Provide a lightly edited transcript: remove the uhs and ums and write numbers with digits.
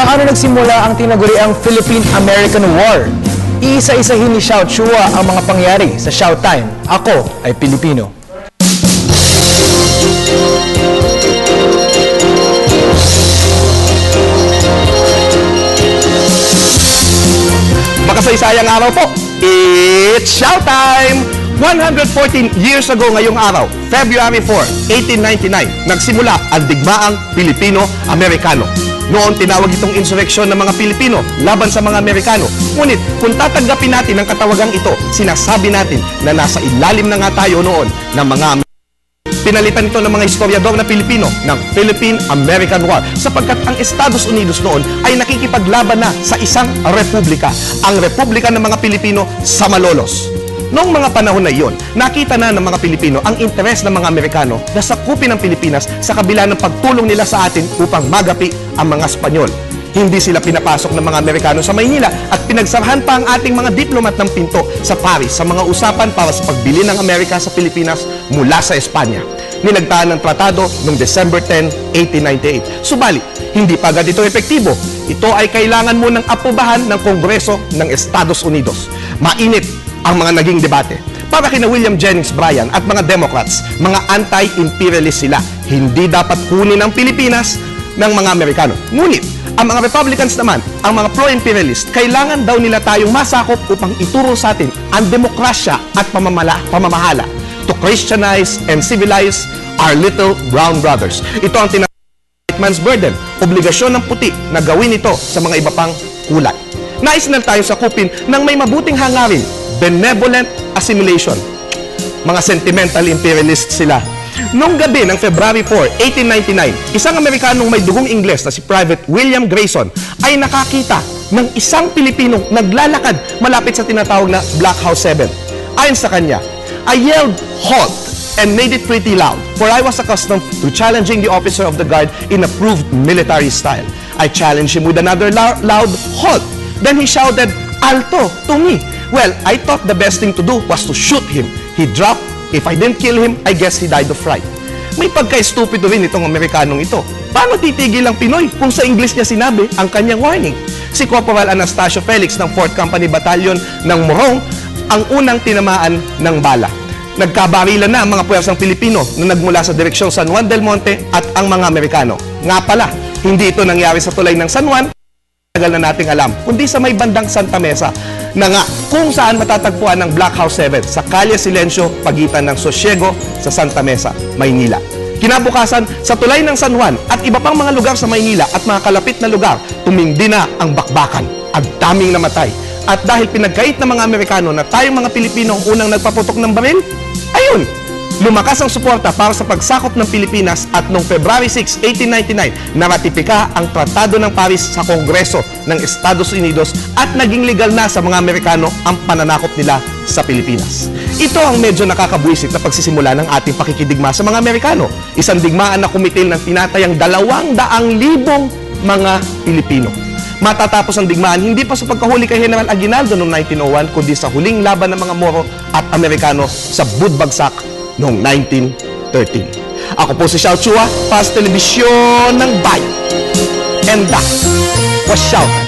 Paano nagsimula ang tinaguriang Philippine-American War? Iisa-isahin ni Xiao Chua ang mga pangyari sa Xiao Time. Ako ay Pilipino. Makasaysayang araw po, it's Xiao Time! 114 years ago ngayong araw, February 4, 1899, nagsimula ang digmaang Pilipino-Amerikano. Noon tinawag itong insureksyon ng mga Pilipino laban sa mga Amerikano. Ngunit kung tatanggapin natin ang katawagang ito, sinasabi natin na nasa ilalim na nga tayo noon ng mga Pinalitan ito ng mga historiador na Pilipino ng Philippine-American War sapagkat ang Estados Unidos noon ay nakikipaglaban na sa isang republika, ang Republika ng mga Pilipino sa Malolos. Noong mga panahon na iyon, nakita na ng mga Pilipino ang interes ng mga Amerikano na sakupin ang Pilipinas sa kabila ng pagtulong nila sa atin upang magapi ang mga Espanyol. Hindi sila pinapasok ng mga Amerikano sa Maynila at pinagsarahan pa ang ating mga diplomat ng pinto sa Paris sa mga usapan para sa pagbili ng Amerika sa Pilipinas mula sa Espanya. Nilagtaan ng tratado noong December 10, 1898. Subalit, hindi pa agad ito epektibo. Ito ay kailangan munang aprobahan ng Kongreso ng Estados Unidos. Mainit ang mga naging debate. Para kina William Jennings Bryan at mga Democrats, mga anti-imperialist sila. Hindi dapat kunin ang Pilipinas ng mga Amerikano. Ngunit, ang mga Republicans naman, ang mga pro-imperialist, kailangan daw nila tayong masakop upang ituro sa atin ang demokrasya at pamamahala to Christianize and civilize our little brown brothers. Ito ang tinatawag na white man's burden, obligasyon ng puti na gawin ito sa mga iba pang kulay. Nais na tayo sakupin ng may mabuting hangarin, benevolent assimilation. Mga sentimental imperialist sila. Noong gabi ng February 4, 1899, isang Amerikanong may dugong Ingles na si Private William Grayson ay nakakita ng isang Pilipinong naglalakad malapit sa tinatawag na Black House 7. Ayon sa kanya, I yelled, "Halt!" and made it pretty loud, for I was accustomed to challenging the officer of the guard in approved military style. I challenged him with another loud, "Halt!" Then he shouted, "Alto!" to me. Well, I thought the best thing to do was to shoot him. He dropped. If I didn't kill him, I guess he died of fright. May pagka-stupido rin itong Amerikanong ito. Paano titigil ang Pinoy kung sa English niya sinabi ang kanyang warning? Si Corporal Anastasio Felix ng 4th Company Battalion ng Morong ang unang tinamaan ng bala. Nagkabarilan na ang mga puwersang Pilipino na nagmula sa direksyong San Juan del Monte at ang mga Amerikano. Nga pala, hindi ito nangyari sa tulay ng San Juan, tagal na nating alam, kundi sa may bandang Santa Mesa, na nga kung saan matatagpuan ng Black House 7 sa Calle Silencio, pagitan ng Sosiego sa Santa Mesa, Maynila. Kinabukasan, sa tulay ng San Juan at iba pang mga lugar sa Maynila at mga kalapit na lugar, tumindi na ang bakbakan. Ang daming namatay. At dahil pinagkait ng mga Amerikano na tayong mga Pilipino ang unang nagpaputok ng baril, ayun, lumakas ang suporta para sa pagsakop ng Pilipinas at noong February 6, 1899, naratipika ang Tratado ng Paris sa Kongreso ng Estados Unidos at naging legal na sa mga Amerikano ang pananakop nila sa Pilipinas. Ito ang medyo nakakabuisit na pagsisimula ng ating pakikidigma sa mga Amerikano. Isang digmaan na kumitil ng tinatayang 200,000 mga Pilipino. Matatapos ang digmaan hindi pa sa pagkahuli kay General Aguinaldo noong 1901, kundi sa huling laban ng mga Moro at Amerikano sa Budbagsak noong 1913. Ako po si Xiao Chua para sa Telebisyon ng Bayan. And that was Xiao.